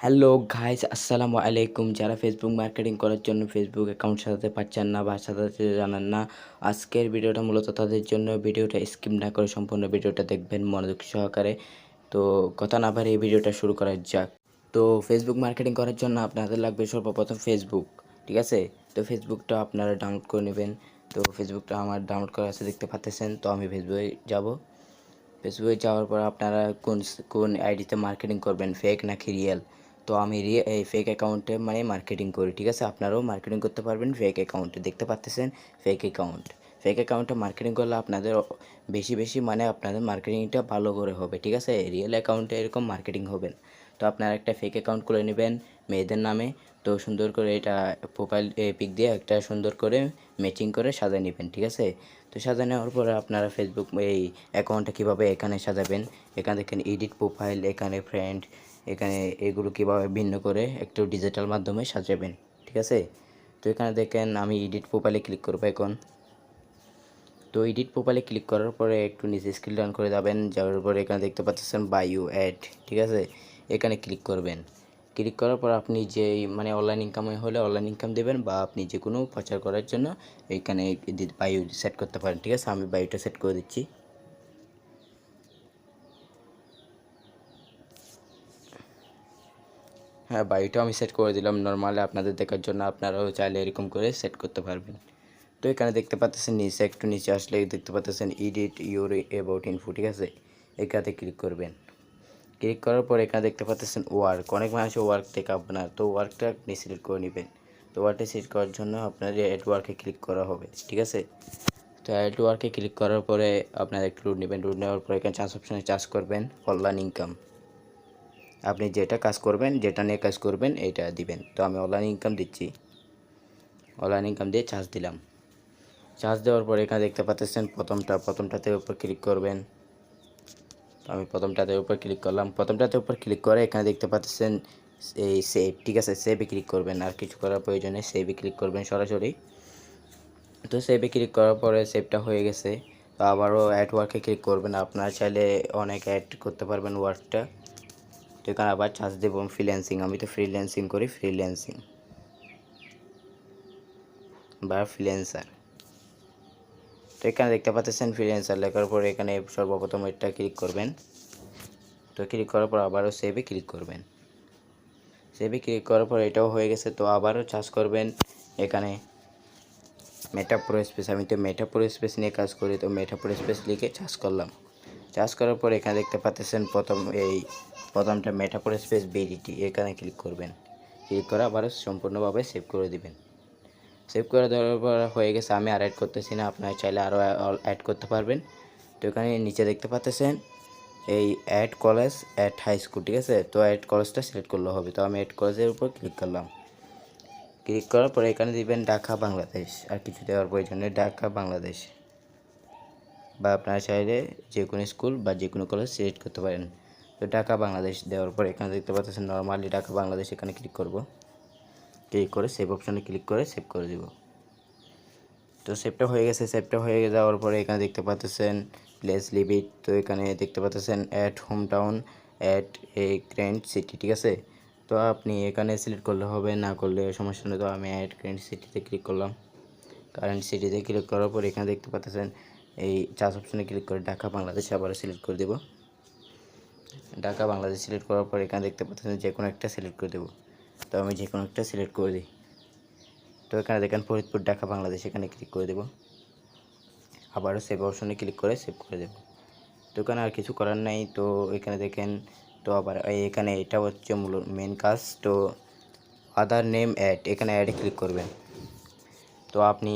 Hello guys, আসসালামু আলাইকুম। যারা ফেসবুক মার্কেটিং করার জন্য ফেসবুক অ্যাকাউন্ট সাজাতে পারছেন না বা সাজাতে জানেন না, আজকের ভিডিওটা মূলত তাদের জন্য। ভিডিওটা স্কিপ না করে সম্পূর্ণ ভিডিওটা দেখবেন মনোযোগ সহকারে। তো কথা না বাড়িয়ে ভিডিওটা শুরু করা যাক। তো ফেসবুক মার্কেটিং করার জন্য আপনাদের লাগবে সর্বপ্রথম ফেসবুক, ঠিক আছে? তো ফেসবুকটা আপনারা ডাউনলোড করে নেবেন। তো ফেসবুকটা আমার ডাউনলোড করা আছে, দেখতে পাচ্ছেন। তো আমি ফেসবুকে যাব। ফেসবুকে যাওয়ার পর আপনারা কোন আইডিতে মার্কেটিং করবেন, ফেক নাকি রিয়েল? তো আমি এই ফেক অ্যাকাউন্টে মার্কেটিং করি, ঠিক আছে? আপনারাও মার্কেটিং করতে পারবেন ফেক অ্যাকাউন্টে, দেখতে পাচ্ছেন ফেক অ্যাকাউন্টে মার্কেটিং করলে আপনাদের বেশি বেশি আপনাদের মার্কেটিংটা ভালো করে হবে, ঠিক আছে? রিয়েল অ্যাকাউন্টে এরকম মার্কেটিং হবে না। তো আপনারা একটা ফেক অ্যাকাউন্ট খুলে নেবেন মেয়েদের নামে। তো সুন্দর করে এটা প্রোফাইল পিক দিয়ে একটা সুন্দর করে ম্যাচিং করে সাজিয়ে নেবেন, ঠিক আছে? তো সাজিয়ে নেওয়ার পরে আপনারা ফেসবুক এই অ্যাকাউন্টটা কীভাবে এখানে সাজাবেন, এখানে দেখেন এডিট প্রোফাইল, এখানে ফ্রেন্ড, এখানে এগুলো কীভাবে ভিন্ন করে একটু ডিজিটাল মাধ্যমে সাজাবেন, ঠিক আছে? তো এখানে দেখেন আমি এডিট প্রোফাইলে ক্লিক করবো এখন। তো এডিট প্রোফাইলে ক্লিক করার পরে একটু নিচে স্ক্রল ডাউন করে যাবেন, যাওয়ার পরে এখানে দেখতে পাচ্ছেন বায়ো অ্যাড, ঠিক আছে? এখানে ক্লিক করবেন। ক্লিক করার পর আপনি যে অনলাইন ইনকামে হলে অনলাইন ইনকাম দেবেন, বা আপনি যে কোনো প্রচার করার জন্য এখানে বায়ো সেট করতে পারেন, ঠিক আছে? আমি বায়োটা সেট করে দিচ্ছি। হ্যাঁ, বায়োটা আমি সেট করে দিলাম নর্মালি আপনাদের দেখার জন্য। আপনারাও চাইলে এরকম করে সেট করতে পারবেন। তো এখানে দেখতে পাচ্ছেন নিচে, একটু নিচে আসলে দেখতে পাচ্ছেন এডিট ইউর অ্যাবাউট ইনফো, ঠিক আছে? এখানে ক্লিক করবেন। ক্লিক করার পর এখানে দেখতে পাচ্ছেন ওয়ার্ক, অনেক মানুষ ওয়ার্ক থেকে আপনার, তো ওয়ার্কটা আপনি সিলেক্ট করে নেবেন। তো ওয়ার্কটা সিলেক্ট করার জন্য আপনার অ্যাড ওয়ার্কে ক্লিক করা হবে, ঠিক আছে? তো অ্যাড ওয়ার্কে ক্লিক করার পরে আপনার একটু রুট নেবেন। রুট নেওয়ার পরে এখানে চার্জ অপশানে চার্জ করবেন অনলাইন ইনকাম। আপনি যেটা কাজ করবেন, যেটা নিয়ে কাজ করবেন এটা দিবেন। তো আমি অনলাইন ইনকাম দিচ্ছি, অনলাইন ইনকাম দিয়ে চার্জ দিলাম। চার্জ দেওয়ার পর এখানে দেখতে পাচ্ছেন প্রথমটাতে উপর ক্লিক করবেন। তো আমি প্রথমটাতে উপর ক্লিক করলাম। প্রথমটাতে উপর ক্লিক করে এখানে দেখতে পাচ্ছেন এই সেভ, ঠিক আছে? সেভে ক্লিক করবেন, আর কিছু করার প্রয়োজনে সেভে ক্লিক করবেন সরাসরি। তো সেভে ক্লিক করার পরে সেভটা হয়ে গেছে। তো আবারও অ্যাড ওয়ার্কে ক্লিক করবেন। আপনারা চাইলে অনেক অ্যাড করতে পারবেন ওয়ার্কটা। তো এখানে আবার চার্জ দেবো ফ্রিল্যান্সিং, আমি তো ফ্রিল্যান্সিং করি, ফ্রিল্যান্সিং বা ফ্রিল্যান্সার। তো এখানে দেখতে পাচ্ছেন ফ্রিল্যান্সার লেখার পরে এখানে সর্বপ্রথম এটা ক্লিক করবেন। তো ক্লিক করার পর আবারও সেভে ক্লিক করবেন। সেভে ক্লিক করার পর এটাও হয়ে গেছে। তো আবারও চার্জ করবেন এখানে মেটা প্রো স্পেস, আমি তো মেটা প্রো স্পেস নিয়ে কাজ করি, তো মেটা প্রো স্পেস লিখে চার্জ করলাম। চার্জ করার পর এখানে দেখতে পাচ্ছেন প্রথমটা মেটা প্রো স্পেস বিডিটি, এখানে ক্লিক করবেন। ক্লিক করে আবারও সম্পূর্ণভাবে সেভ করে দিবেন। সেভ করে দেওয়ার পর হয়ে গেছে। আমি আর অ্যাড করতেছি না, আপনারা চাইলে আরও অ্যাড করতে পারবেন। তো এখানে নিচে দেখতে পাচ্ছেন এই add college, add high school, ঠিক আছে? তো অ্যাড কলেজটা সিলেক্ট করলে হবে। তো আমি অ্যাড কলেজের উপর ক্লিক করলাম। ক্লিক করার পরে এখানে দিবেন ঢাকা বাংলাদেশ, আর কিছু দেওয়ার প্রয়োজন নেই, ঢাকা বাংলাদেশ। বা আপনারা চাইলে যে কোনো স্কুল বা যে কোনো কলেজ সিলেক্ট করতে পারেন। তো ঢাকা বাংলাদেশ দেওয়ার পর এখানে দেখতে পাচ্ছেন নর্মালি ঢাকা বাংলাদেশ, এখানে ক্লিক করব। ক্লিক করে সেভ অপশানে ক্লিক করে সেভ করে দিব। তো সেভটা হয়ে গেছে। সেভটা হয়ে যাওয়ার পরে এখানে দেখতে পাচ্ছেন প্লেস লিভ ইট। তো এখানে দেখতে পাচ্ছেন at home town, at a grand city, ঠিক আছে? তো আপনি এখানে সিলেক্ট করলে হবে, না করলে সমস্যা নেই। তো আমি অ্যাট গ্র্যান্ড সিটিতে ক্লিক করলাম। কারেন্ট সিটিতে ক্লিক করার পর এখানে দেখতে পাচ্ছেন এই চার্জ অপশানে ক্লিক করে ঢাকা বাংলাদেশ আবার সিলেক্ট করে দেব। ঢাকা বাংলাদেশ সিলেক্ট করার পর এখানে দেখতে পাচ্ছেন যে কোনো একটা সিলেক্ট করে দেবো। তো আমি যে কোনো একটা সিলেক্ট করে দিই। তো এখানে দেখেন ফরিদপুর ঢাকা বাংলাদেশ, এখানে ক্লিক করে দেব। আবারও সেভ অপশনে ক্লিক করে সেভ করে দেব। তো এখানে আর কিছু করার নাই। তো এখানে দেখেন, তো আবার এখানে এটা হচ্ছে মূল মেন কাজ। তো আদার নেম অ্যাড, এখানে অ্যাডে ক্লিক করবেন। তো আপনি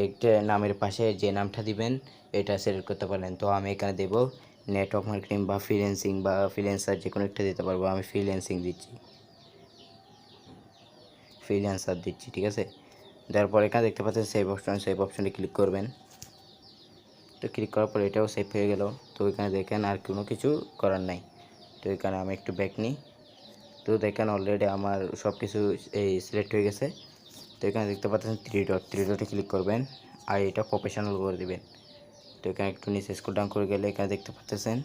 একটা নামের পাশে যে নামটা দিবেন এটা সিলেক্ট করতে পারেন। তো আমি এখানে দেব নেটওয়ার্ক মার্কেটিং বা ফ্রিল্যান্সিং বা ফ্রিল্যান্সার, যে কোনো একটা দিতে পারবো। আমি ফ্রিল্যান্সিং দিচ্ছি, ফ্রিল্যান্সার দিচ্ছি, ঠিক আছে? তারপর এখানে দেখতে পাচ্ছেন সেভ অপশন, সেভ অপশনে ক্লিক করবেন। তো ক্লিক করার পর এটাও সেভ হয়ে গেল। তো এখানে দেখেন আর কোনো কিছু করার নাই। তো এখানে আমি একটু ব্যাক নিই। তো দেখেন অলরেডি আমার সব কিছু এই সিলেক্ট হয়ে গেছে। তো এখানে দেখতে পাচ্ছেন থ্রি ডটে ক্লিক করবেন, আর এটা প্রফেশনাল করে দেবেন। তো এখানে একটু নিচে স্ক্রল ডাউন করে গেলে এখানে দেখতে পাচ্ছেন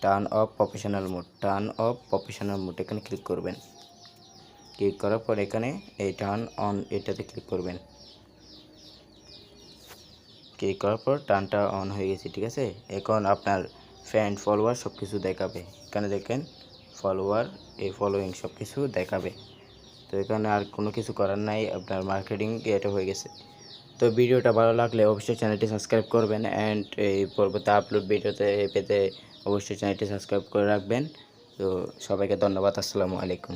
turn off professional mode, turn off professional mode এখানে ক্লিক করবেন। ক্লিক করার পর এখানে এই টার্ন অন এটাতে ক্লিক করবেন। ক্লিক করার পর টার্নটা অন হয়ে গেছে, ঠিক আছে। এখন আপনার ফ্রেন্ড ফলোয়ার সব কিছু দেখাবে। এখানে দেখেন ফলোয়ার, এই ফলোয়িং সব কিছু দেখাবে। তো এখানে আর কোনো কিছু করার নাই, আপনার মার্কেটিং এটা হয়ে গেছে। তো ভিডিওটা ভালো লাগলে অবশ্যই চ্যানেলটি সাবস্ক্রাইব করবেন, অ্যান্ড এই পরবর্তী আপলোড ভিডিওতে পেতে অবশ্যই চ্যানেলটি সাবস্ক্রাইব করে রাখবেন। তো সবাইকে ধন্যবাদ, আসসালামু আলাইকুম।